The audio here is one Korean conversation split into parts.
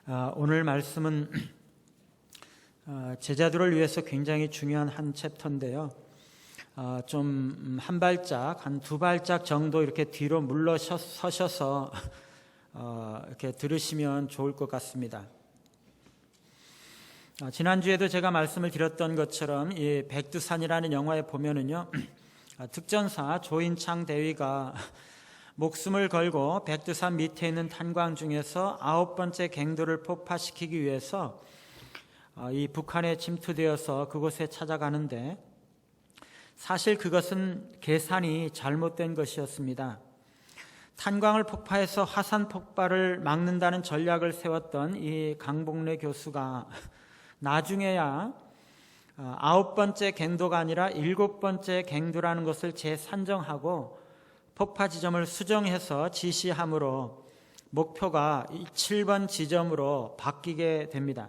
오늘 말씀은 제자들을 위해서 굉장히 중요한 한 챕터인데요. 좀 한 발짝, 한 두 발짝 정도 이렇게 뒤로 물러서셔서 이렇게 들으시면 좋을 것 같습니다. 지난주에도 제가 말씀을 드렸던 것처럼 이 백두산이라는 영화에 보면은요, 특전사 조인창 대위가 목숨을 걸고 백두산 밑에 있는 탄광 중에서 9번째 갱도를 폭파시키기 위해서 이 북한에 침투되어서 그곳에 찾아가는데, 사실 그것은 계산이 잘못된 것이었습니다. 탄광을 폭파해서 화산 폭발을 막는다는 전략을 세웠던 이 강복래 교수가 나중에야 9번째 갱도가 아니라 7번째 갱도라는 것을 재산정하고 폭파 지점을 수정해서 지시함으로 목표가 7번 지점으로 바뀌게 됩니다.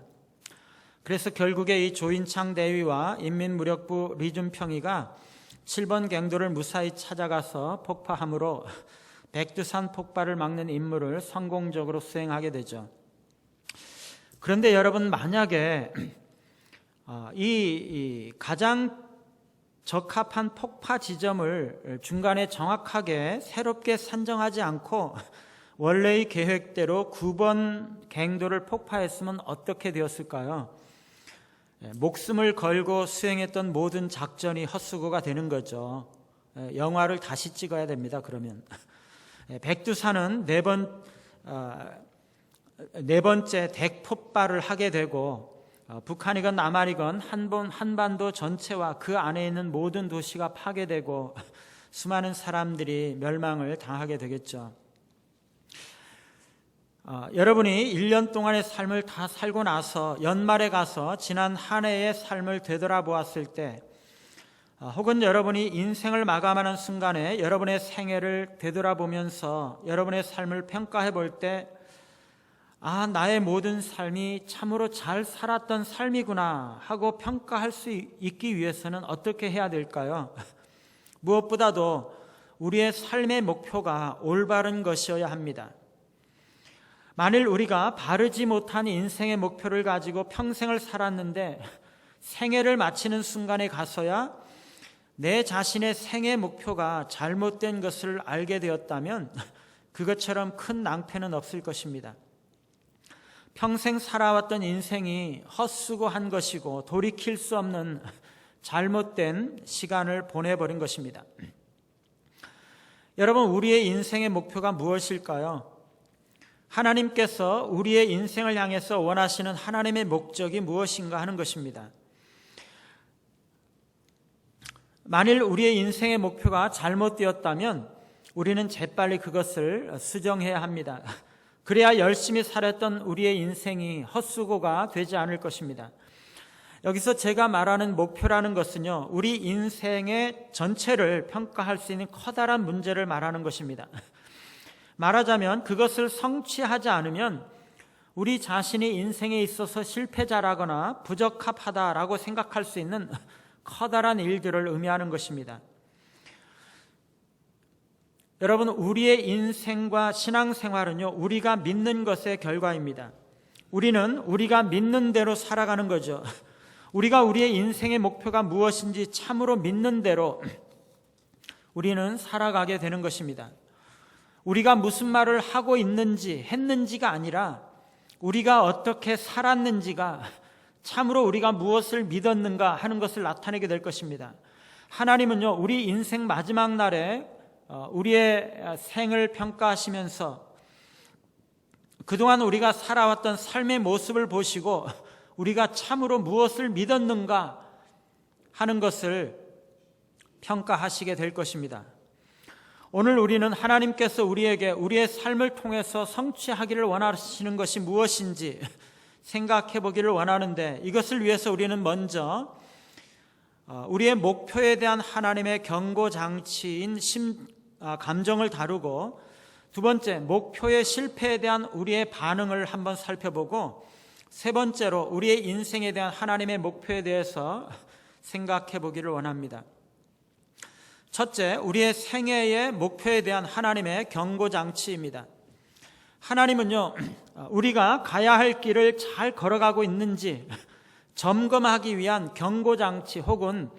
그래서 결국에 이 조인창 대위와 인민무력부 리준평이가 7번 갱도를 무사히 찾아가서 폭파함으로 백두산 폭발을 막는 임무를 성공적으로 수행하게 되죠. 그런데 여러분, 만약에 이 가장 적합한 폭파 지점을 중간에 정확하게 새롭게 산정하지 않고 원래의 계획대로 9번 갱도를 폭파했으면 어떻게 되었을까요? 목숨을 걸고 수행했던 모든 작전이 헛수고가 되는 거죠. 영화를 다시 찍어야 됩니다. 그러면 백두산은 네 번째 대폭발을 하게 되고, 북한이건 남한이건 한반도 전체와 그 안에 있는 모든 도시가 파괴되고 수많은 사람들이 멸망을 당하게 되겠죠. 여러분이 1년 동안의 삶을 다 살고 나서 연말에 가서 지난 한 해의 삶을 되돌아보았을 때, 혹은 여러분이 인생을 마감하는 순간에 여러분의 생애를 되돌아보면서 여러분의 삶을 평가해 볼 때, 나의 모든 삶이 참으로 잘 살았던 삶이구나 하고 평가할 수 있기 위해서는 어떻게 해야 될까요? 무엇보다도 우리의 삶의 목표가 올바른 것이어야 합니다. 만일 우리가 바르지 못한 인생의 목표를 가지고 평생을 살았는데 생애를 마치는 순간에 가서야 내 자신의 생애 목표가 잘못된 것을 알게 되었다면 그것처럼 큰 낭패는 없을 것입니다. 평생 살아왔던 인생이 헛수고한 것이고 돌이킬 수 없는 잘못된 시간을 보내버린 것입니다. 여러분, 우리의 인생의 목표가 무엇일까요? 하나님께서 우리의 인생을 향해서 원하시는 하나님의 목적이 무엇인가 하는 것입니다. 만일 우리의 인생의 목표가 잘못되었다면 우리는 재빨리 그것을 수정해야 합니다. 그래야 열심히 살았던 우리의 인생이 헛수고가 되지 않을 것입니다. 여기서 제가 말하는 목표라는 것은요, 우리 인생의 전체를 평가할 수 있는 커다란 문제를 말하는 것입니다. 말하자면 그것을 성취하지 않으면 우리 자신이 인생에 있어서 실패자라거나 부적합하다라고 생각할 수 있는 커다란 일들을 의미하는 것입니다. 여러분, 우리의 인생과 신앙생활은요, 우리가 믿는 것의 결과입니다. 우리는 우리가 믿는 대로 살아가는 거죠. 우리가 우리의 인생의 목표가 무엇인지 참으로 믿는 대로 우리는 살아가게 되는 것입니다. 우리가 무슨 말을 하고 있는지 했는지가 아니라 우리가 어떻게 살았는지가 참으로 우리가 무엇을 믿었는가 하는 것을 나타내게 될 것입니다. 하나님은요, 우리 인생 마지막 날에 우리의 생을 평가하시면서 그동안 우리가 살아왔던 삶의 모습을 보시고 우리가 참으로 무엇을 믿었는가 하는 것을 평가하시게 될 것입니다. 오늘 우리는 하나님께서 우리에게 우리의 삶을 통해서 성취하기를 원하시는 것이 무엇인지 생각해 보기를 원하는데, 이것을 위해서 우리는 먼저 우리의 목표에 대한 하나님의 경고장치인 감정을 다루고, 두 번째, 목표의 실패에 대한 우리의 반응을 한번 살펴보고, 세 번째로 우리의 인생에 대한 하나님의 목표에 대해서 생각해 보기를 원합니다. 첫째, 우리의 생애의 목표에 대한 하나님의 경고장치입니다. 하나님은요, 우리가 가야 할 길을 잘 걸어가고 있는지 점검하기 위한 경고장치 혹은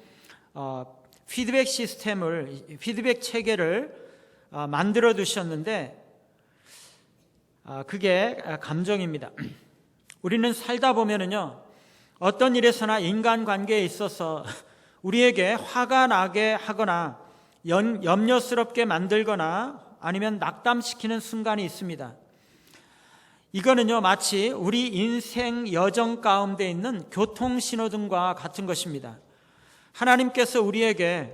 피드백 시스템을, 피드백 체계를 만들어 두셨는데, 그게 감정입니다. 우리는 살다 보면은요, 어떤 일에서나 인간관계에 있어서 우리에게 화가 나게 하거나 염려스럽게 만들거나 아니면 낙담시키는 순간이 있습니다. 이거는요, 마치 우리 인생 여정 가운데 있는 교통신호등과 같은 것입니다. 하나님께서 우리에게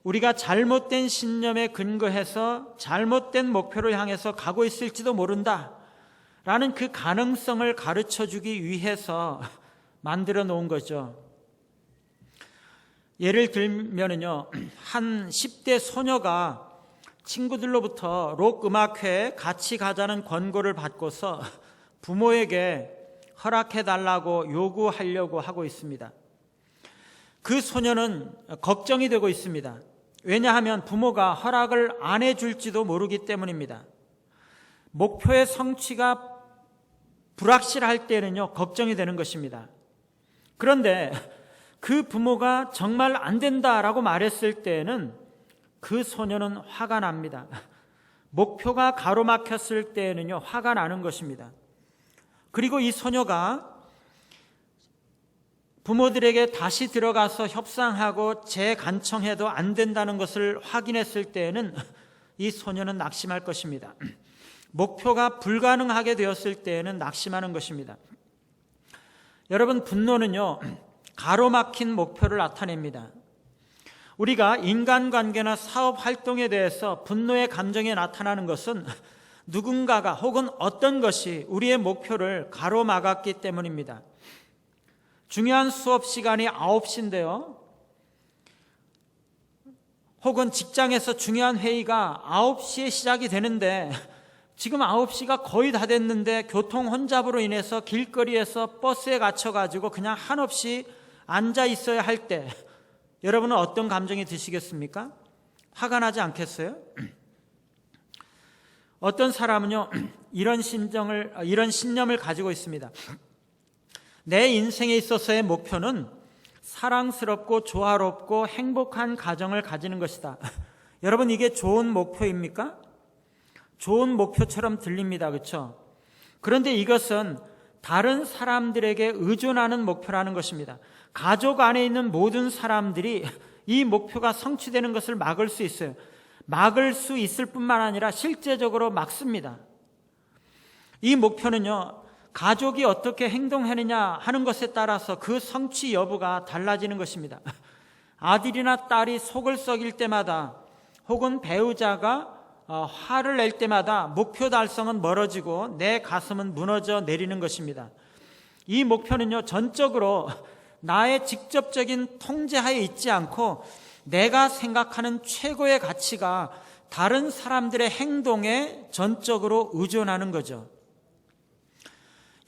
우리가 잘못된 신념에 근거해서 잘못된 목표를 향해서 가고 있을지도 모른다 라는 그 가능성을 가르쳐 주기 위해서 만들어 놓은 거죠. 예를 들면은요, 한 10대 소녀가 친구들로부터 록 음악회에 같이 가자는 권고를 받고서 부모에게 허락해 달라고 요구하려고 하고 있습니다. 그 소녀는 걱정이 되고 있습니다. 왜냐하면 부모가 허락을 안 해줄지도 모르기 때문입니다. 목표의 성취가 불확실할 때는요, 걱정이 되는 것입니다. 그런데 그 부모가 정말 안 된다라고 말했을 때는 그 소녀는 화가 납니다. 목표가 가로막혔을 때는요, 화가 나는 것입니다. 그리고 이 소녀가 부모들에게 다시 들어가서 협상하고 재간청해도 안 된다는 것을 확인했을 때에는 이 소녀는 낙심할 것입니다. 목표가 불가능하게 되었을 때에는 낙심하는 것입니다. 여러분, 분노는요, 가로막힌 목표를 나타냅니다. 우리가 인간관계나 사업 활동에 대해서 분노의 감정이 나타나는 것은 누군가가 혹은 어떤 것이 우리의 목표를 가로막았기 때문입니다. 중요한 수업 시간이 9시인데요. 혹은 직장에서 중요한 회의가 9시에 시작이 되는데 지금 9시가 거의 다 됐는데 교통 혼잡으로 인해서 길거리에서 버스에 갇혀가지고 그냥 한없이 앉아 있어야 할 때 여러분은 어떤 감정이 드시겠습니까? 화가 나지 않겠어요? 어떤 사람은요, 이런 신념을 가지고 있습니다. 내 인생에 있어서의 목표는 사랑스럽고 조화롭고 행복한 가정을 가지는 것이다. 여러분, 이게 좋은 목표입니까? 좋은 목표처럼 들립니다. 그렇죠? 그런데 이것은 다른 사람들에게 의존하는 목표라는 것입니다. 가족 안에 있는 모든 사람들이 이 목표가 성취되는 것을 막을 수 있어요. 막을 수 있을 뿐만 아니라 실제적으로 막습니다. 이 목표는요, 가족이 어떻게 행동하느냐 하는 것에 따라서 그 성취 여부가 달라지는 것입니다. 아들이나 딸이 속을 썩일 때마다 혹은 배우자가 화를 낼 때마다 목표 달성은 멀어지고 내 가슴은 무너져 내리는 것입니다. 이 목표는요, 전적으로 나의 직접적인 통제하에 있지 않고 내가 생각하는 최고의 가치가 다른 사람들의 행동에 전적으로 의존하는 거죠.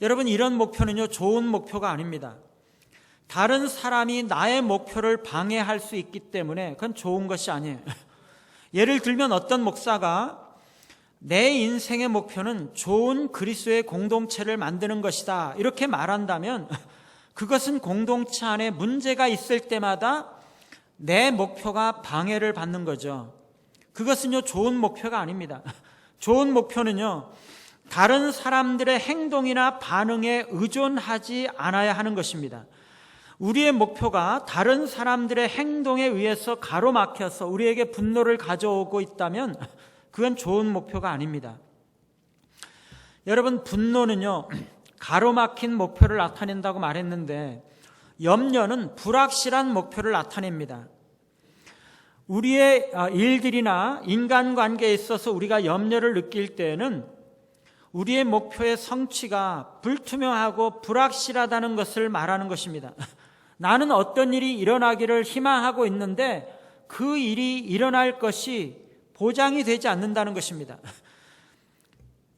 여러분, 이런 목표는요, 좋은 목표가 아닙니다. 다른 사람이 나의 목표를 방해할 수 있기 때문에 그건 좋은 것이 아니에요. 예를 들면 어떤 목사가 내 인생의 목표는 좋은 그리스도의 공동체를 만드는 것이다 이렇게 말한다면 그것은 공동체 안에 문제가 있을 때마다 내 목표가 방해를 받는 거죠. 그것은요, 좋은 목표가 아닙니다. 좋은 목표는요, 다른 사람들의 행동이나 반응에 의존하지 않아야 하는 것입니다. 우리의 목표가 다른 사람들의 행동에 의해서 가로막혀서 우리에게 분노를 가져오고 있다면 그건 좋은 목표가 아닙니다. 여러분, 분노는요, 가로막힌 목표를 나타낸다고 말했는데 염려는 불확실한 목표를 나타냅니다. 우리의 일들이나 인간관계에 있어서 우리가 염려를 느낄 때는 우리의 목표의 성취가 불투명하고 불확실하다는 것을 말하는 것입니다. 나는 어떤 일이 일어나기를 희망하고 있는데 그 일이 일어날 것이 보장이 되지 않는다는 것입니다.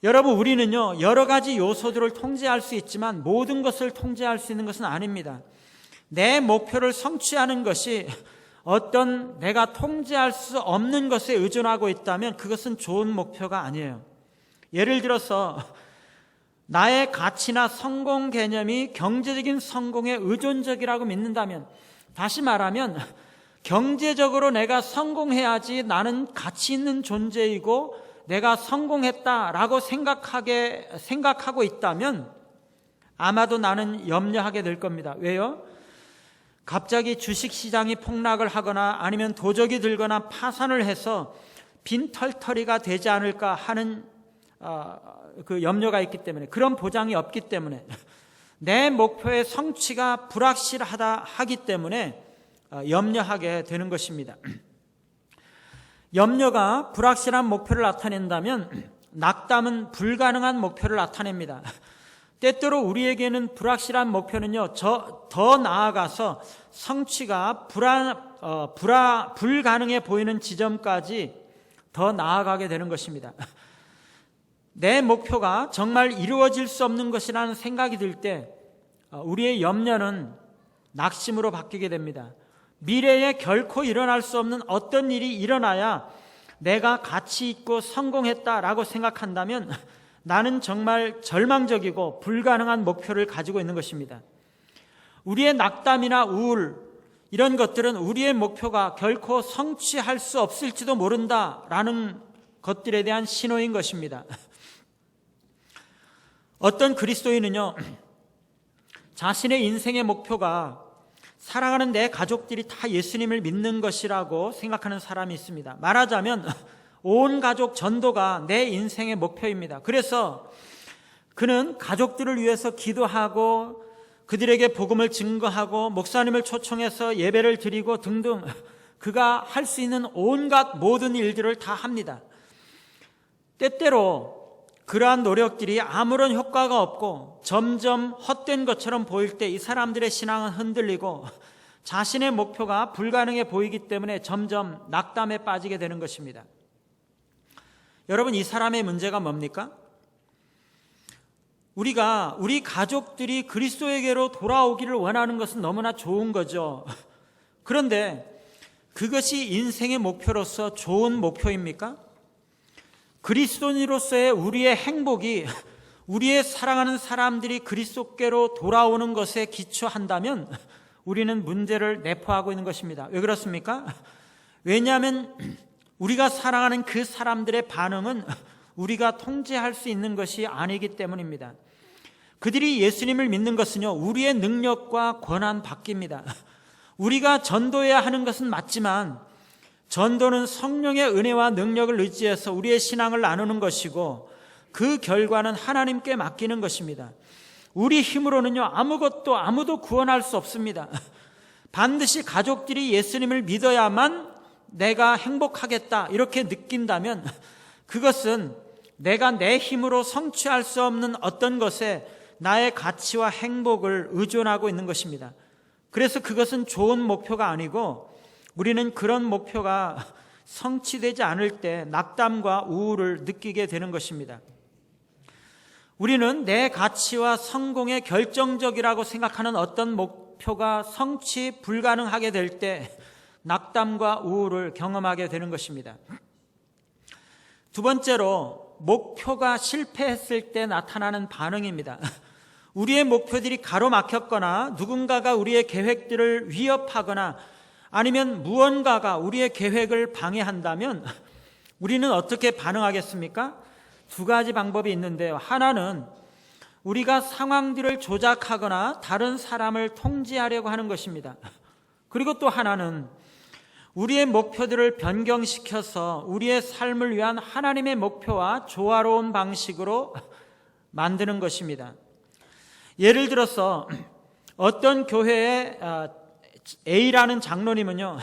여러분, 우리는요, 여러 가지 요소들을 통제할 수 있지만 모든 것을 통제할 수 있는 것은 아닙니다. 내 목표를 성취하는 것이 어떤 내가 통제할 수 없는 것에 의존하고 있다면 그것은 좋은 목표가 아니에요. 예를 들어서 나의 가치나 성공 개념이 경제적인 성공에 의존적이라고 믿는다면, 다시 말하면 경제적으로 내가 성공해야지 나는 가치 있는 존재이고 내가 성공했다라고 생각하고 있다면 아마도 나는 염려하게 될 겁니다. 왜요? 갑자기 주식시장이 폭락을 하거나 아니면 도적이 들거나 파산을 해서 빈털터리가 되지 않을까 하는 그 염려가 있기 때문에, 그런 보장이 없기 때문에, 내 목표의 성취가 불확실하다 하기 때문에 염려하게 되는 것입니다. 염려가 불확실한 목표를 나타낸다면 낙담은 불가능한 목표를 나타냅니다. 때때로 우리에게는 불확실한 목표는요, 더 나아가서 성취가 불가능해 보이는 지점까지 더 나아가게 되는 것입니다. 내 목표가 정말 이루어질 수 없는 것이라는 생각이 들 때 우리의 염려는 낙심으로 바뀌게 됩니다. 미래에 결코 일어날 수 없는 어떤 일이 일어나야 내가 가치 있고 성공했다라고 생각한다면 나는 정말 절망적이고 불가능한 목표를 가지고 있는 것입니다. 우리의 낙담이나 우울, 이런 것들은 우리의 목표가 결코 성취할 수 없을지도 모른다라는 것들에 대한 신호인 것입니다. 어떤 그리스도인은요, 자신의 인생의 목표가 사랑하는 내 가족들이 다 예수님을 믿는 것이라고 생각하는 사람이 있습니다. 말하자면 온 가족 전도가 내 인생의 목표입니다. 그래서 그는 가족들을 위해서 기도하고 그들에게 복음을 증거하고 목사님을 초청해서 예배를 드리고 등등 그가 할 수 있는 온갖 모든 일들을 다 합니다. 때때로 그러한 노력들이 아무런 효과가 없고 점점 헛된 것처럼 보일 때 이 사람들의 신앙은 흔들리고 자신의 목표가 불가능해 보이기 때문에 점점 낙담에 빠지게 되는 것입니다. 여러분, 이 사람의 문제가 뭡니까? 우리 가족들이 그리스도에게로 돌아오기를 원하는 것은 너무나 좋은 거죠. 그런데 그것이 인생의 목표로서 좋은 목표입니까? 그리스도인으로서의 우리의 행복이 우리의 사랑하는 사람들이 그리스도께로 돌아오는 것에 기초한다면 우리는 문제를 내포하고 있는 것입니다. 왜 그렇습니까? 왜냐하면 우리가 사랑하는 그 사람들의 반응은 우리가 통제할 수 있는 것이 아니기 때문입니다. 그들이 예수님을 믿는 것은요, 우리의 능력과 권한 밖입니다. 우리가 전도해야 하는 것은 맞지만 전도는 성령의 은혜와 능력을 의지해서 우리의 신앙을 나누는 것이고 그 결과는 하나님께 맡기는 것입니다. 우리 힘으로는요, 아무도 구원할 수 없습니다. 반드시 가족들이 예수님을 믿어야만 내가 행복하겠다 이렇게 느낀다면 그것은 내가 내 힘으로 성취할 수 없는 어떤 것에 나의 가치와 행복을 의존하고 있는 것입니다. 그래서 그것은 좋은 목표가 아니고 우리는 그런 목표가 성취되지 않을 때 낙담과 우울을 느끼게 되는 것입니다. 우리는 내 가치와 성공에 결정적이라고 생각하는 어떤 목표가 성취 불가능하게 될 때 낙담과 우울을 경험하게 되는 것입니다. 두 번째로, 목표가 실패했을 때 나타나는 반응입니다. 우리의 목표들이 가로막혔거나 누군가가 우리의 계획들을 위협하거나 아니면 무언가가 우리의 계획을 방해한다면 우리는 어떻게 반응하겠습니까? 두 가지 방법이 있는데요. 하나는 우리가 상황들을 조작하거나 다른 사람을 통제하려고 하는 것입니다. 그리고 또 하나는 우리의 목표들을 변경시켜서 우리의 삶을 위한 하나님의 목표와 조화로운 방식으로 만드는 것입니다. 예를 들어서 어떤 교회에 A라는 장로님은요,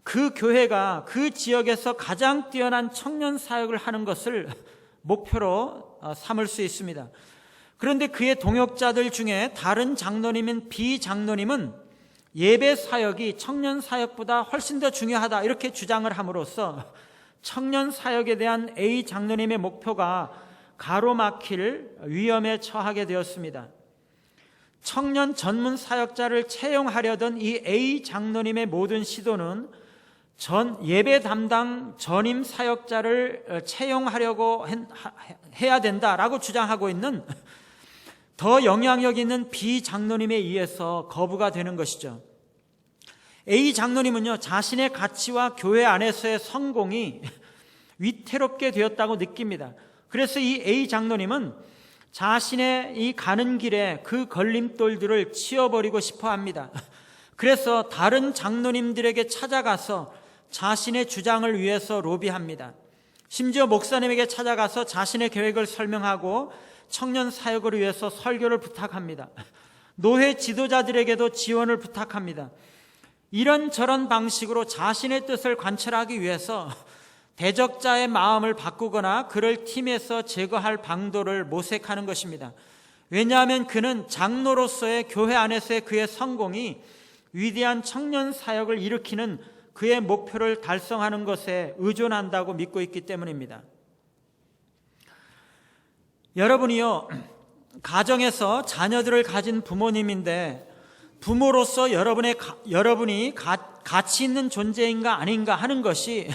그 교회가 그 지역에서 가장 뛰어난 청년 사역을 하는 것을 목표로 삼을 수 있습니다. 그런데 그의 동역자들 중에 다른 장로님인 B 장로님은 예배 사역이 청년 사역보다 훨씬 더 중요하다 이렇게 주장을 함으로써 청년 사역에 대한 A 장로님의 목표가 가로막힐 위험에 처하게 되었습니다. 청년 전문 사역자를 채용하려던 이 A 장로님의 모든 시도는 예배 담당 전임 사역자를 채용하려고 해야 된다라고 주장하고 있는 더 영향력 있는 B 장로님에 의해서 거부가 되는 것이죠. A 장로님은요, 자신의 가치와 교회 안에서의 성공이 위태롭게 되었다고 느낍니다. 그래서 이 A 장로님은 자신의 이 가는 길에 그 걸림돌들을 치워버리고 싶어 합니다. 그래서 다른 장로님들에게 찾아가서 자신의 주장을 위해서 로비합니다. 심지어 목사님에게 찾아가서 자신의 계획을 설명하고 청년 사역을 위해서 설교를 부탁합니다. 노회 지도자들에게도 지원을 부탁합니다. 이런저런 방식으로 자신의 뜻을 관철하기 위해서 대적자의 마음을 바꾸거나 그를 팀에서 제거할 방도를 모색하는 것입니다. 왜냐하면 그는 장로로서의 교회 안에서의 그의 성공이 위대한 청년 사역을 일으키는 그의 목표를 달성하는 것에 의존한다고 믿고 있기 때문입니다. 여러분이요, 가정에서 자녀들을 가진 부모님인데 부모로서 여러분이 가치 있는 존재인가 아닌가 하는 것이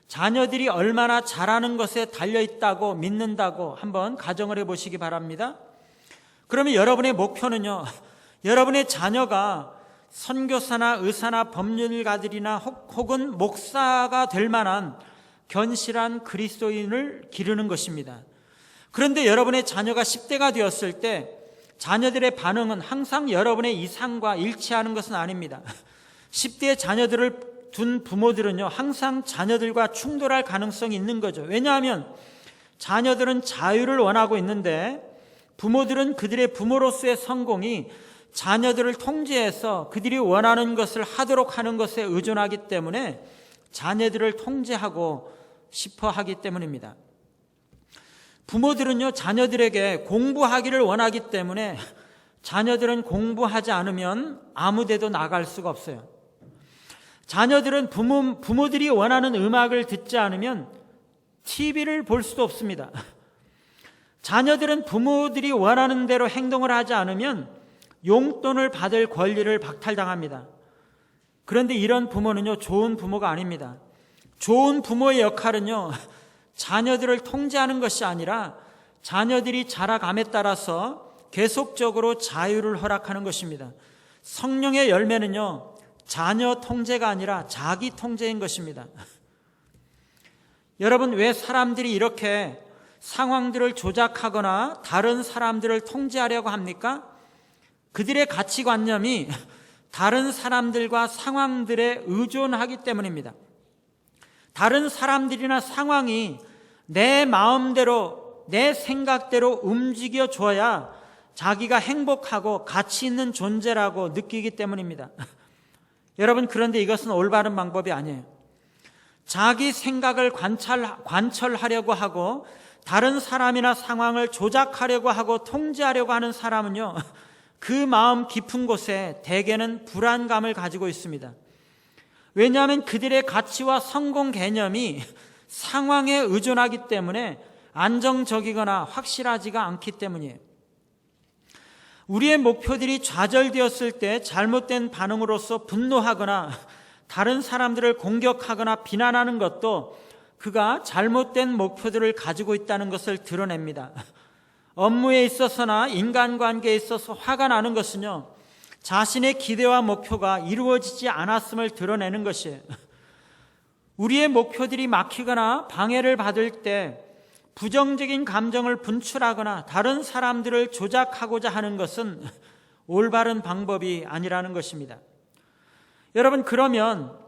자녀들이 얼마나 잘하는 것에 달려있다고 믿는다고 한번 가정을 해보시기 바랍니다. 그러면 여러분의 목표는요, 여러분의 자녀가 선교사나 의사나 법률가들이나 혹은 목사가 될 만한 견실한 그리스도인을 기르는 것입니다. 그런데 여러분의 자녀가 10대가 되었을 때 자녀들의 반응은 항상 여러분의 이상과 일치하는 것은 아닙니다. 10대의 자녀들을 둔 부모들은요, 항상 자녀들과 충돌할 가능성이 있는 거죠. 왜냐하면 자녀들은 자유를 원하고 있는데 부모들은 그들의 부모로서의 성공이 자녀들을 통제해서 그들이 원하는 것을 하도록 하는 것에 의존하기 때문에 자녀들을 통제하고 싶어 하기 때문입니다. 부모들은요, 자녀들에게 공부하기를 원하기 때문에 자녀들은 공부하지 않으면 아무 데도 나갈 수가 없어요. 자녀들은 부모들이 원하는 음악을 듣지 않으면 TV를 볼 수도 없습니다. 자녀들은 부모들이 원하는 대로 행동을 하지 않으면 용돈을 받을 권리를 박탈당합니다. 그런데 이런 부모는요, 좋은 부모가 아닙니다. 좋은 부모의 역할은요, 자녀들을 통제하는 것이 아니라 자녀들이 자라감에 따라서 계속적으로 자유를 허락하는 것입니다. 성령의 열매는요, 자녀 통제가 아니라 자기 통제인 것입니다. 여러분, 왜 사람들이 이렇게 상황들을 조작하거나 다른 사람들을 통제하려고 합니까? 그들의 가치관념이 다른 사람들과 상황들에 의존하기 때문입니다. 다른 사람들이나 상황이 내 마음대로, 내 생각대로 움직여 줘야 자기가 행복하고 가치 있는 존재라고 느끼기 때문입니다. 여러분, 그런데 이것은 올바른 방법이 아니에요. 자기 생각을 관철하려고 하고 다른 사람이나 상황을 조작하려고 하고 통제하려고 하는 사람은요, 그 마음 깊은 곳에 대개는 불안감을 가지고 있습니다. 왜냐하면 그들의 가치와 성공 개념이 상황에 의존하기 때문에 안정적이거나 확실하지가 않기 때문이에요. 우리의 목표들이 좌절되었을 때 잘못된 반응으로서 분노하거나 다른 사람들을 공격하거나 비난하는 것도 그가 잘못된 목표들을 가지고 있다는 것을 드러냅니다. 업무에 있어서나 인간관계에 있어서 화가 나는 것은요, 자신의 기대와 목표가 이루어지지 않았음을 드러내는 것이에요. 우리의 목표들이 막히거나 방해를 받을 때 부정적인 감정을 분출하거나 다른 사람들을 조작하고자 하는 것은 올바른 방법이 아니라는 것입니다. 여러분, 그러면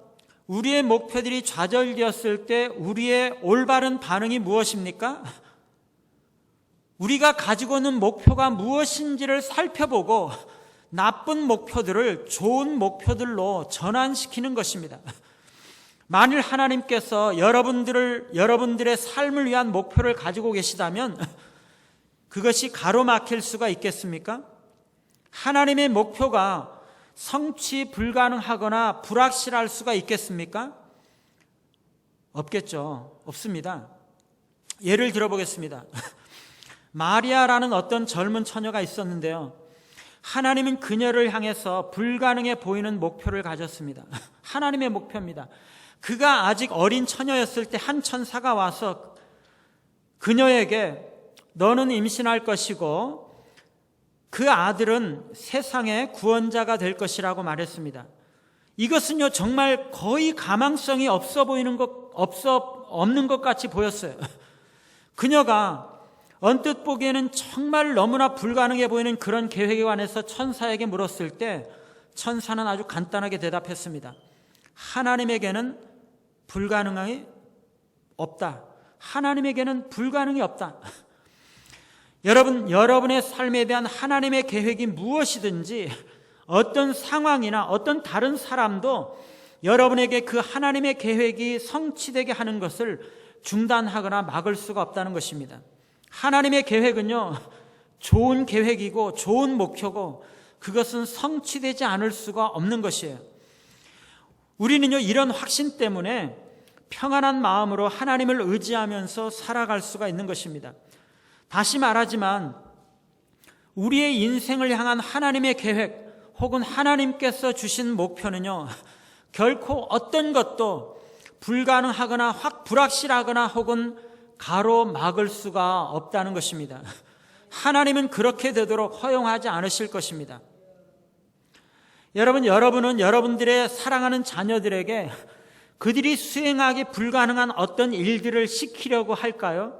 우리의 목표들이 좌절되었을 때 우리의 올바른 반응이 무엇입니까? 우리가 가지고 있는 목표가 무엇인지를 살펴보고 나쁜 목표들을 좋은 목표들로 전환시키는 것입니다. 만일 하나님께서 여러분들의 삶을 위한 목표를 가지고 계시다면 그것이 가로막힐 수가 있겠습니까? 하나님의 목표가 성취 불가능하거나 불확실할 수가 있겠습니까? 없겠죠. 없습니다. 예를 들어보겠습니다. 마리아라는 어떤 젊은 처녀가 있었는데요, 하나님은 그녀를 향해서 불가능해 보이는 목표를 가졌습니다. 하나님의 목표입니다. 그가 아직 어린 처녀였을 때 한 천사가 와서 그녀에게 너는 임신할 것이고 그 아들은 세상의 구원자가 될 것이라고 말했습니다. 이것은요, 정말 거의 가망성이 없는 것 같이 보였어요. 그녀가 언뜻 보기에는 정말 너무나 불가능해 보이는 그런 계획에 관해서 천사에게 물었을 때 천사는 아주 간단하게 대답했습니다. 하나님에게는 불가능이 없다. 하나님에게는 불가능이 없다. 여러분의 삶에 대한 하나님의 계획이 무엇이든지 어떤 상황이나 어떤 다른 사람도 여러분에게 그 하나님의 계획이 성취되게 하는 것을 중단하거나 막을 수가 없다는 것입니다. 하나님의 계획은요, 좋은 계획이고 좋은 목표고 그것은 성취되지 않을 수가 없는 것이에요. 우리는요, 이런 확신 때문에 평안한 마음으로 하나님을 의지하면서 살아갈 수가 있는 것입니다. 다시 말하지만 우리의 인생을 향한 하나님의 계획 혹은 하나님께서 주신 목표는요, 결코 어떤 것도 불가능하거나 확 불확실하거나 혹은 가로막을 수가 없다는 것입니다. 하나님은 그렇게 되도록 허용하지 않으실 것입니다. 여러분은 여러분들의 사랑하는 자녀들에게 그들이 수행하기 불가능한 어떤 일들을 시키려고 할까요?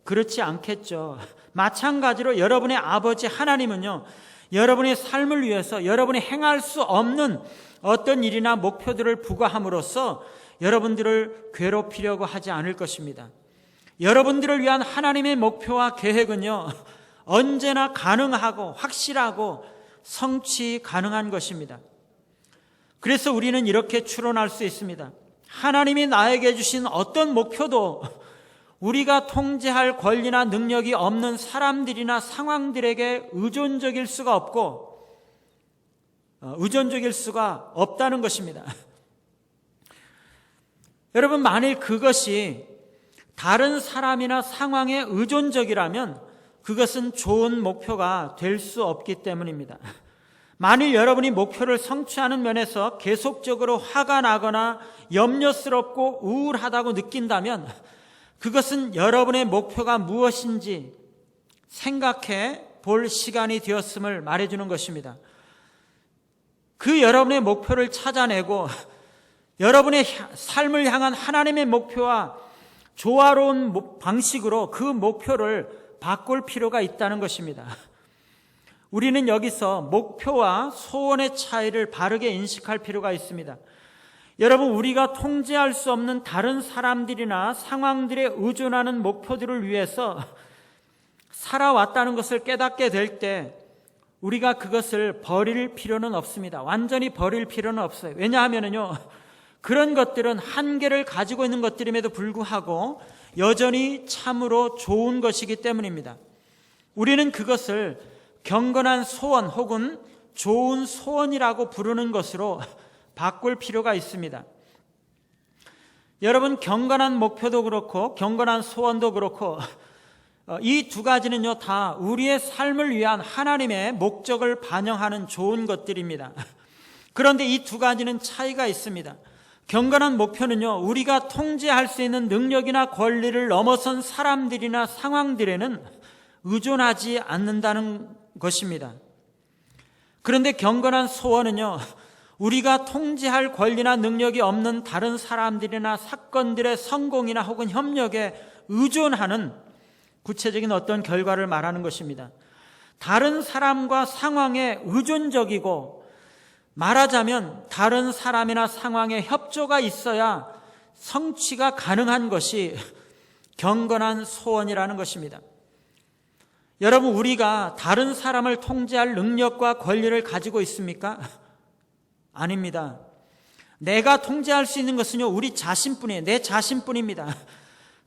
그렇지 않겠죠. 마찬가지로 여러분의 아버지 하나님은요, 여러분의 삶을 위해서 여러분이 행할 수 없는 어떤 일이나 목표들을 부과함으로써 여러분들을 괴롭히려고 하지 않을 것입니다. 여러분들을 위한 하나님의 목표와 계획은요, 언제나 가능하고 확실하고 성취 가능한 것입니다. 그래서 우리는 이렇게 추론할 수 있습니다. 하나님이 나에게 주신 어떤 목표도 우리가 통제할 권리나 능력이 없는 사람들이나 상황들에게 의존적일 수가 없다는 것입니다. 여러분, 만일 그것이 다른 사람이나 상황에 의존적이라면 그것은 좋은 목표가 될 수 없기 때문입니다. 만일 여러분이 목표를 성취하는 면에서 계속적으로 화가 나거나 염려스럽고 우울하다고 느낀다면 그것은 여러분의 목표가 무엇인지 생각해 볼 시간이 되었음을 말해주는 것입니다. 그 여러분의 목표를 찾아내고 여러분의 삶을 향한 하나님의 목표와 조화로운 방식으로 그 목표를 바꿀 필요가 있다는 것입니다. 우리는 여기서 목표와 소원의 차이를 바르게 인식할 필요가 있습니다. 여러분, 우리가 통제할 수 없는 다른 사람들이나 상황들에 의존하는 목표들을 위해서 살아왔다는 것을 깨닫게 될 때 우리가 그것을 버릴 필요는 없습니다. 완전히 버릴 필요는 없어요. 왜냐하면요, 그런 것들은 한계를 가지고 있는 것들임에도 불구하고 여전히 참으로 좋은 것이기 때문입니다. 우리는 그것을 경건한 소원 혹은 좋은 소원이라고 부르는 것으로 바꿀 필요가 있습니다. 여러분, 경건한 목표도 그렇고 경건한 소원도 그렇고 이 두 가지는요, 다 우리의 삶을 위한 하나님의 목적을 반영하는 좋은 것들입니다. 그런데 이 두 가지는 차이가 있습니다. 경건한 목표는요, 우리가 통제할 수 있는 능력이나 권리를 넘어선 사람들이나 상황들에는 의존하지 않는다는 것입니다. 그런데 경건한 소원은요, 우리가 통제할 권리나 능력이 없는 다른 사람들이나 사건들의 성공이나 혹은 협력에 의존하는 구체적인 어떤 결과를 말하는 것입니다. 다른 사람과 상황에 의존적이고, 말하자면 다른 사람이나 상황에 협조가 있어야 성취가 가능한 것이 경건한 소원이라는 것입니다. 여러분, 우리가 다른 사람을 통제할 능력과 권리를 가지고 있습니까? 아닙니다. 내가 통제할 수 있는 것은요, 우리 자신뿐이에요. 내 자신뿐입니다.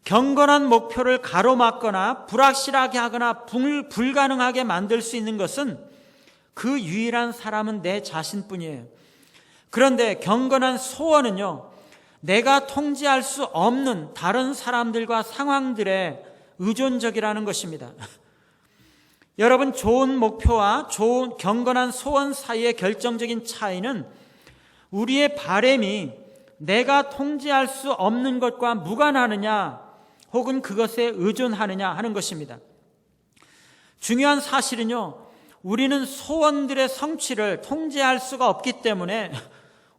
경건한 목표를 가로막거나 불확실하게 하거나 불가능하게 만들 수 있는 것은 그 유일한 사람은 내 자신뿐이에요. 그런데 경건한 소원은요, 내가 통제할 수 없는 다른 사람들과 상황들에 의존적이라는 것입니다. 여러분, 좋은 목표와 좋은 경건한 소원 사이의 결정적인 차이는 우리의 바람이 내가 통제할 수 없는 것과 무관하느냐 혹은 그것에 의존하느냐 하는 것입니다. 중요한 사실은요, 우리는 소원들의 성취를 통제할 수가 없기 때문에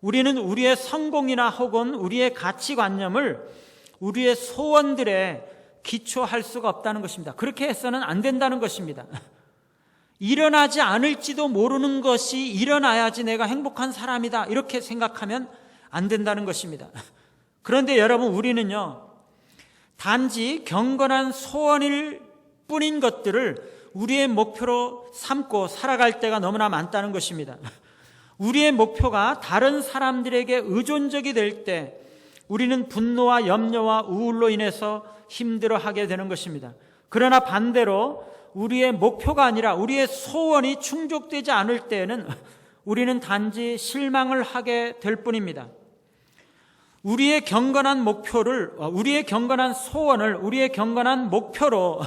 우리는 우리의 성공이나 혹은 우리의 가치관념을 우리의 소원들에 기초할 수가 없다는 것입니다. 그렇게 해서는 안 된다는 것입니다. 일어나지 않을지도 모르는 것이 일어나야지 내가 행복한 사람이다, 이렇게 생각하면 안 된다는 것입니다. 그런데 여러분, 우리는요, 단지 경건한 소원일 뿐인 것들을 우리의 목표로 삼고 살아갈 때가 너무나 많다는 것입니다. 우리의 목표가 다른 사람들에게 의존적이 될 때 우리는 분노와 염려와 우울로 인해서 힘들어하게 되는 것입니다. 그러나 반대로 우리의 목표가 아니라 우리의 소원이 충족되지 않을 때에는 우리는 단지 실망을 하게 될 뿐입니다. 우리의 경건한 목표를, 우리의 경건한 소원을 우리의 경건한 목표로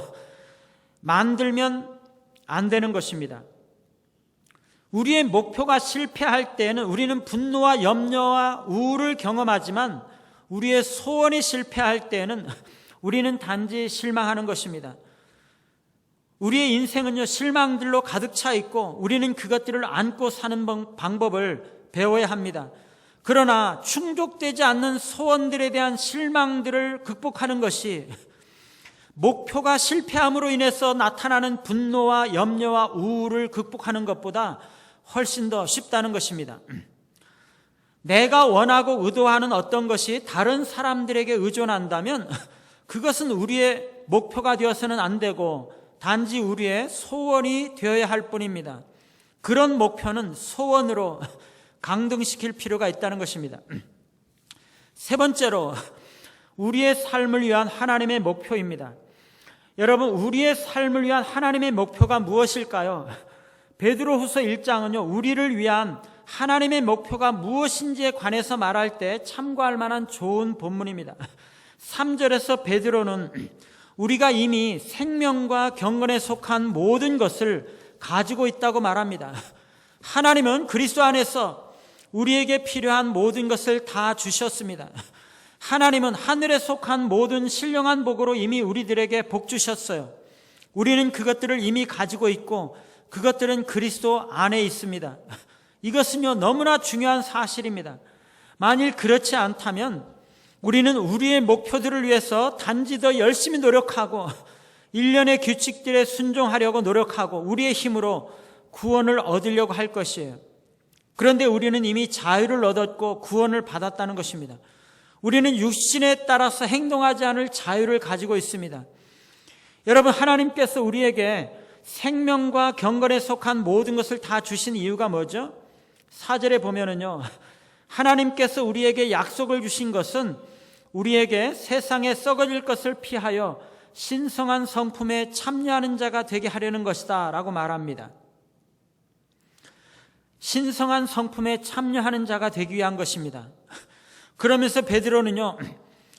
만들면 안 되는 것입니다. 우리의 목표가 실패할 때에는 우리는 분노와 염려와 우울을 경험하지만 우리의 소원이 실패할 때에는 우리는 단지 실망하는 것입니다. 우리의 인생은요, 실망들로 가득 차 있고 우리는 그것들을 안고 사는 방법을 배워야 합니다. 그러나 충족되지 않는 소원들에 대한 실망들을 극복하는 것이 목표가 실패함으로 인해서 나타나는 분노와 염려와 우울을 극복하는 것보다 훨씬 더 쉽다는 것입니다. 내가 원하고 의도하는 어떤 것이 다른 사람들에게 의존한다면 그것은 우리의 목표가 되어서는 안 되고 단지 우리의 소원이 되어야 할 뿐입니다. 그런 목표는 소원으로 강등시킬 필요가 있다는 것입니다. 세 번째로, 우리의 삶을 위한 하나님의 목표입니다. 여러분, 우리의 삶을 위한 하나님의 목표가 무엇일까요? 베드로후서 1장은요, 우리를 위한 하나님의 목표가 무엇인지에 관해서 말할 때 참고할 만한 좋은 본문입니다. 3절에서 베드로는 우리가 이미 생명과 경건에 속한 모든 것을 가지고 있다고 말합니다. 하나님은 그리스도 안에서 우리에게 필요한 모든 것을 다 주셨습니다. 하나님은 하늘에 속한 모든 신령한 복으로 이미 우리들에게 복 주셨어요. 우리는 그것들을 이미 가지고 있고 그것들은 그리스도 안에 있습니다. 이것은요, 너무나 중요한 사실입니다. 만일 그렇지 않다면 우리는 우리의 목표들을 위해서 단지 더 열심히 노력하고 일련의 규칙들에 순종하려고 노력하고 우리의 힘으로 구원을 얻으려고 할 것이에요. 그런데 우리는 이미 자유를 얻었고 구원을 받았다는 것입니다. 우리는 육신에 따라서 행동하지 않을 자유를 가지고 있습니다. 여러분, 하나님께서 우리에게 생명과 경건에 속한 모든 것을 다 주신 이유가 뭐죠? 4절에 보면은요, 하나님께서 우리에게 약속을 주신 것은 우리에게 세상에 썩어질 것을 피하여 신성한 성품에 참여하는 자가 되게 하려는 것이다 라고 말합니다. 신성한 성품에 참여하는 자가 되기 위한 것입니다. 그러면서 베드로는요,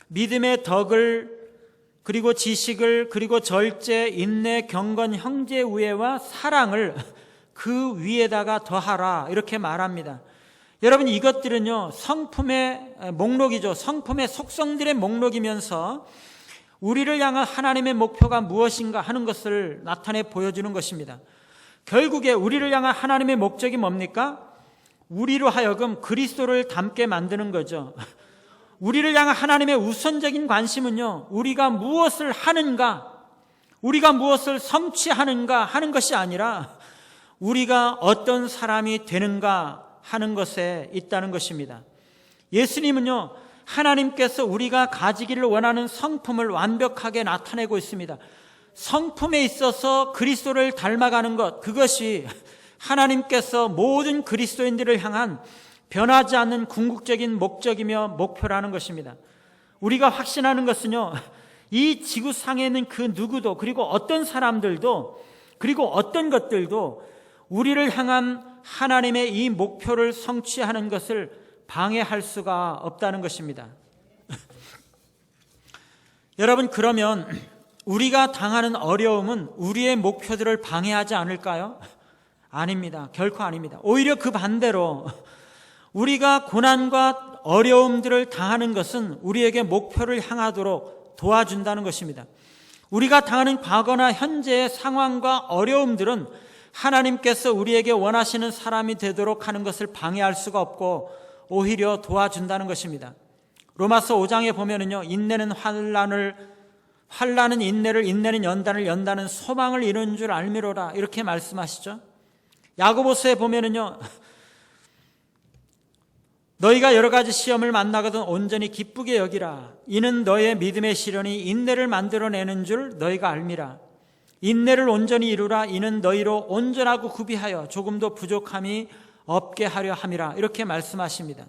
믿음의 덕을, 그리고 지식을, 그리고 절제, 인내, 경건, 형제 우애와 사랑을 그 위에다가 더하라, 이렇게 말합니다. 여러분, 이것들은요, 성품의 목록이죠. 성품의 속성들의 목록이면서 우리를 향한 하나님의 목표가 무엇인가 하는 것을 나타내 보여주는 것입니다. 결국에 우리를 향한 하나님의 목적이 뭡니까? 우리로 하여금 그리스도를 닮게 만드는 거죠. 우리를 향한 하나님의 우선적인 관심은요, 우리가 무엇을 하는가, 우리가 무엇을 성취하는가 하는 것이 아니라 우리가 어떤 사람이 되는가 하는 것에 있다는 것입니다. 예수님은요, 하나님께서 우리가 가지기를 원하는 성품을 완벽하게 나타내고 있습니다. 성품에 있어서 그리스도를 닮아가는 것, 그것이 하나님께서 모든 그리스도인들을 향한 변하지 않는 궁극적인 목적이며 목표라는 것입니다. 우리가 확신하는 것은요, 이 지구상에 있는 그 누구도, 그리고 어떤 사람들도, 그리고 어떤 것들도 우리를 향한 하나님의 이 목표를 성취하는 것을 방해할 수가 없다는 것입니다. 여러분, 그러면 우리가 당하는 어려움은 우리의 목표들을 방해하지 않을까요? 아닙니다. 결코 아닙니다. 오히려 그 반대로 우리가 고난과 어려움들을 당하는 것은 우리에게 목표를 향하도록 도와준다는 것입니다. 우리가 당하는 과거나 현재의 상황과 어려움들은 하나님께서 우리에게 원하시는 사람이 되도록 하는 것을 방해할 수가 없고 오히려 도와준다는 것입니다. 로마서 5장에 보면은요, 인내는 환난은 인내를, 인내는 연단을, 연단은 소망을 이루는 줄 알미로라, 이렇게 말씀하시죠. 야고보서에 보면은요, 너희가 여러 가지 시험을 만나거든 온전히 기쁘게 여기라. 이는 너의 믿음의 시련이 인내를 만들어내는 줄 너희가 알미라. 인내를 온전히 이루라. 이는 너희로 온전하고 구비하여 조금도 부족함이 없게 하려 함이라. 이렇게 말씀하십니다.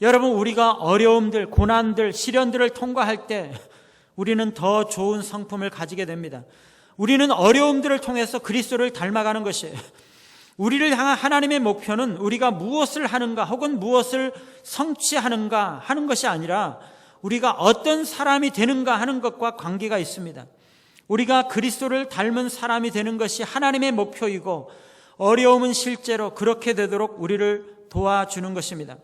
여러분, 우리가 어려움들, 고난들, 시련들을 통과할 때 우리는 더 좋은 성품을 가지게 됩니다. 우리는 어려움들을 통해서 그리스도를 닮아가는 것이에요. 우리를 향한 하나님의 목표는 우리가 무엇을 하는가 혹은 무엇을 성취하는가 하는 것이 아니라 우리가 어떤 사람이 되는가 하는 것과 관계가 있습니다. 우리가 그리스도를 닮은 사람이 되는 것이 하나님의 목표이고 어려움은 실제로 그렇게 되도록 우리를 도와주는 것입니다.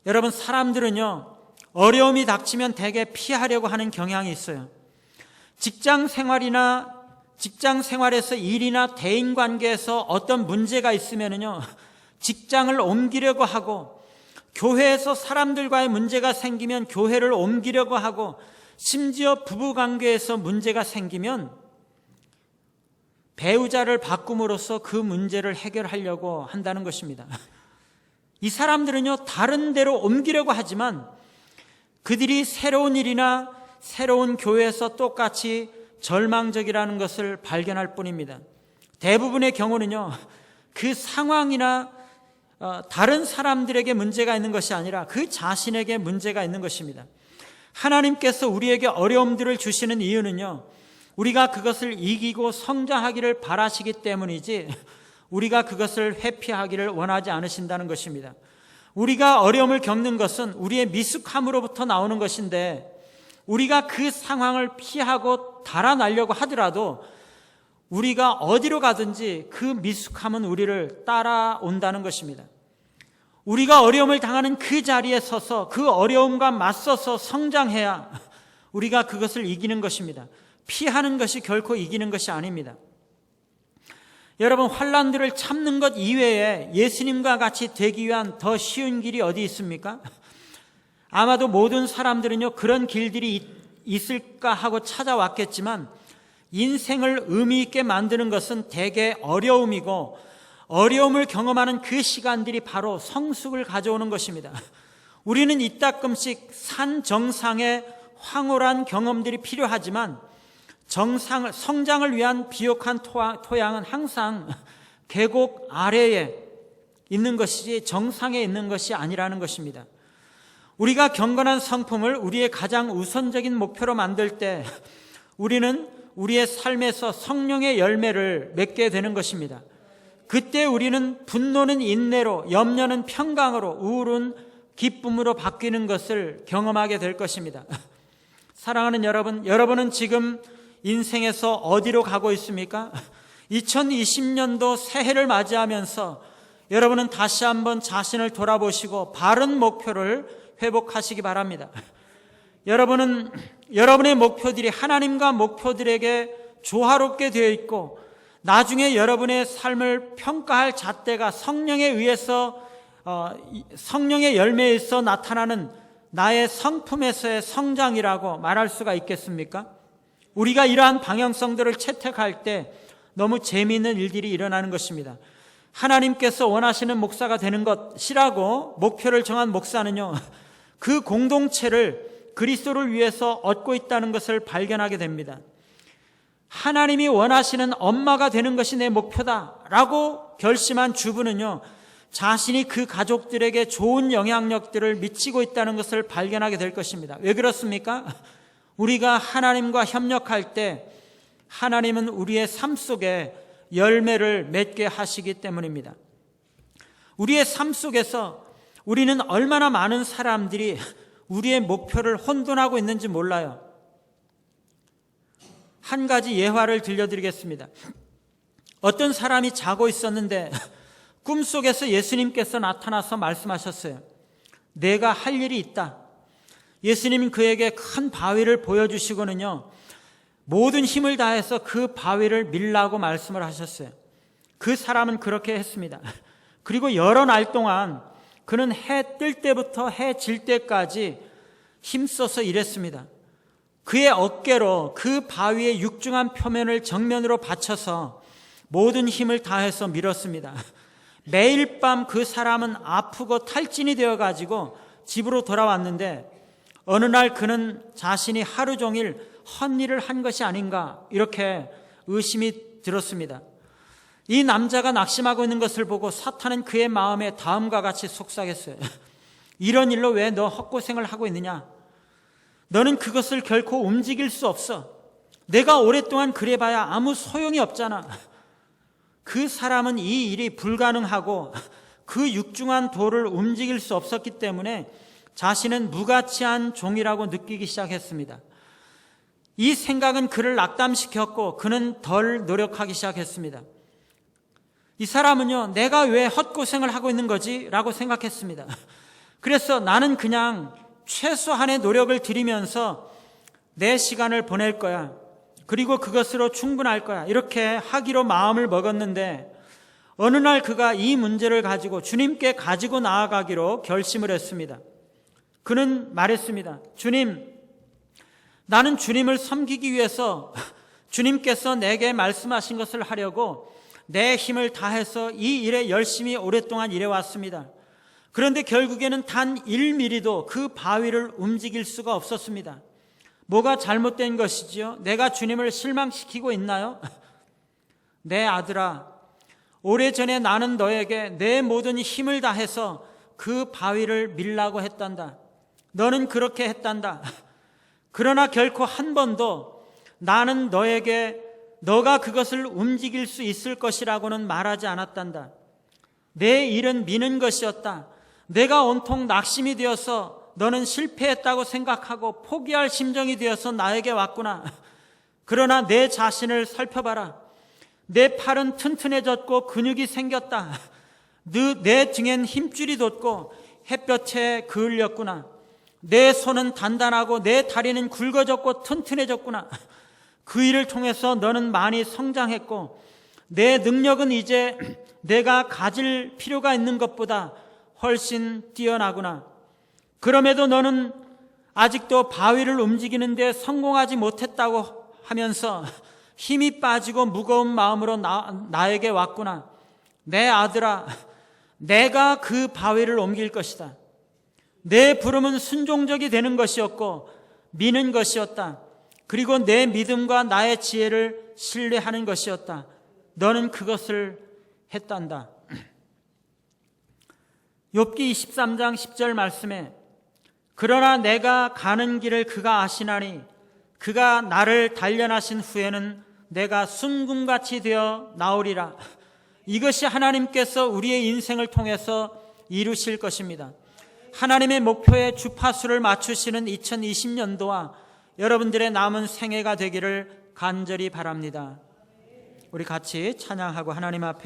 여러분, 사람들은요, 어려움이 닥치면 대개 피하려고 하는 경향이 있어요. 직장 생활에서 일이나 대인관계에서 어떤 문제가 있으면요, 직장을 옮기려고 하고, 교회에서 사람들과의 문제가 생기면 교회를 옮기려고 하고, 심지어 부부관계에서 문제가 생기면 배우자를 바꿈으로써 그 문제를 해결하려고 한다는 것입니다. 이 사람들은요, 다른 데로 옮기려고 하지만 그들이 새로운 일이나 새로운 교회에서 똑같이 절망적이라는 것을 발견할 뿐입니다. 대부분의 경우는요, 그 상황이나 다른 사람들에게 문제가 있는 것이 아니라 그 자신에게 문제가 있는 것입니다. 하나님께서 우리에게 어려움들을 주시는 이유는요, 우리가 그것을 이기고 성장하기를 바라시기 때문이지 우리가 그것을 회피하기를 원하지 않으신다는 것입니다. 우리가 어려움을 겪는 것은 우리의 미숙함으로부터 나오는 것인데 우리가 그 상황을 피하고 달아나려고 하더라도 우리가 어디로 가든지 그 미숙함은 우리를 따라온다는 것입니다. 우리가 어려움을 당하는 그 자리에 서서 그 어려움과 맞서서 성장해야 우리가 그것을 이기는 것입니다. 피하는 것이 결코 이기는 것이 아닙니다. 여러분, 환난들을 참는 것 이외에 예수님과 같이 되기 위한 더 쉬운 길이 어디 있습니까? 아마도 모든 사람들은요, 그런 길들이 있을까 하고 찾아왔겠지만 인생을 의미 있게 만드는 것은 대개 어려움이고 어려움을 경험하는 그 시간들이 바로 성숙을 가져오는 것입니다. 우리는 이따금씩 산 정상의 황홀한 경험들이 필요하지만 성장을 위한 비옥한 토양은 항상 계곡 아래에 있는 것이지 정상에 있는 것이 아니라는 것입니다. 우리가 경건한 성품을 우리의 가장 우선적인 목표로 만들 때 우리는 우리의 삶에서 성령의 열매를 맺게 되는 것입니다. 그때 우리는 분노는 인내로, 염려는 평강으로, 우울은 기쁨으로 바뀌는 것을 경험하게 될 것입니다. 사랑하는 여러분, 여러분은 지금 인생에서 어디로 가고 있습니까? 2020년도 새해를 맞이하면서 여러분은 다시 한번 자신을 돌아보시고 바른 목표를 회복하시기 바랍니다. 여러분은 여러분의 목표들이 하나님과 목표들에게 조화롭게 되어 있고 나중에 여러분의 삶을 평가할 잣대가 성령에 의해서 성령의 열매에서 나타나는 나의 성품에서의 성장이라고 말할 수가 있겠습니까? 우리가 이러한 방향성들을 채택할 때 너무 재미있는 일들이 일어나는 것입니다. 하나님께서 원하시는 목사가 되는 것이라고 목표를 정한 목사는요, 그 공동체를 그리스도를 위해서 얻고 있다는 것을 발견하게 됩니다. 하나님이 원하시는 엄마가 되는 것이 내 목표다라고 결심한 주부는요, 자신이 그 가족들에게 좋은 영향력들을 미치고 있다는 것을 발견하게 될 것입니다. 왜 그렇습니까? 우리가 하나님과 협력할 때 하나님은 우리의 삶 속에 열매를 맺게 하시기 때문입니다. 우리의 삶 속에서 우리는 얼마나 많은 사람들이 우리의 목표를 혼돈하고 있는지 몰라요. 한 가지 예화를 들려드리겠습니다. 어떤 사람이 자고 있었는데 꿈속에서 예수님께서 나타나서 말씀하셨어요. 내가 할 일이 있다. 예수님은 그에게 큰 바위를 보여주시고는요, 모든 힘을 다해서 그 바위를 밀라고 말씀을 하셨어요. 그 사람은 그렇게 했습니다. 그리고 여러 날 동안 그는 해 뜰 때부터 해 질 때까지 힘써서 일했습니다. 그의 어깨로 그 바위의 육중한 표면을 정면으로 받쳐서 모든 힘을 다해서 밀었습니다. 매일 밤 그 사람은 아프고 탈진이 되어가지고 집으로 돌아왔는데, 어느 날 그는 자신이 하루 종일 헛일을 한 것이 아닌가 이렇게 의심이 들었습니다. 이 남자가 낙심하고 있는 것을 보고 사탄은 그의 마음에 다음과 같이 속삭였어요. 이런 일로 왜 너 헛고생을 하고 있느냐? 너는 그것을 결코 움직일 수 없어. 내가 오랫동안 그래봐야 아무 소용이 없잖아. 그 사람은 이 일이 불가능하고 그 육중한 돌을 움직일 수 없었기 때문에 자신은 무가치한 종이라고 느끼기 시작했습니다. 이 생각은 그를 낙담시켰고 그는 덜 노력하기 시작했습니다. 이 사람은요, 내가 왜 헛고생을 하고 있는 거지? 라고 생각했습니다. 그래서 나는 그냥 최소한의 노력을 들이면서 내 시간을 보낼 거야. 그리고 그것으로 충분할 거야. 이렇게 하기로 마음을 먹었는데, 어느 날 그가 이 문제를 가지고 주님께 가지고 나아가기로 결심을 했습니다. 그는 말했습니다. 주님, 나는 주님을 섬기기 위해서 주님께서 내게 말씀하신 것을 하려고 내 힘을 다해서 이 일에 열심히 오랫동안 일해왔습니다. 그런데 결국에는 단 1mm도 그 바위를 움직일 수가 없었습니다. 뭐가 잘못된 것이지요? 내가 주님을 실망시키고 있나요? 내 아들아, 오래전에 나는 너에게 내 모든 힘을 다해서 그 바위를 밀라고 했단다. 너는 그렇게 했단다. 그러나 결코 한 번도 나는 너에게 너가 그것을 움직일 수 있을 것이라고는 말하지 않았단다. 내 일은 미는 것이었다. 내가 온통 낙심이 되어서 너는 실패했다고 생각하고 포기할 심정이 되어서 나에게 왔구나. 그러나 내 자신을 살펴봐라. 내 팔은 튼튼해졌고 근육이 생겼다. 내 등엔 힘줄이 돋고 햇볕에 그을렸구나. 내 손은 단단하고 내 다리는 굵어졌고 튼튼해졌구나. 그 일을 통해서 너는 많이 성장했고 내 능력은 이제 내가 가질 필요가 있는 것보다 훨씬 뛰어나구나. 그럼에도 너는 아직도 바위를 움직이는데 성공하지 못했다고 하면서 힘이 빠지고 무거운 마음으로 나에게 왔구나. 내 아들아, 내가 그 바위를 옮길 것이다. 내 부름은 순종적이 되는 것이었고 미는 것이었다. 그리고 내 믿음과 나의 지혜를 신뢰하는 것이었다. 너는 그것을 했단다. 욥기 23장 10절 말씀에 그러나 내가 가는 길을 그가 아시나니 그가 나를 단련하신 후에는 내가 순금같이 되어 나오리라. 이것이 하나님께서 우리의 인생을 통해서 이루실 것입니다. 하나님의 목표에 주파수를 맞추시는 2020년도와 여러분들의 남은 생애가 되기를 간절히 바랍니다. 우리 같이 찬양하고 하나님 앞에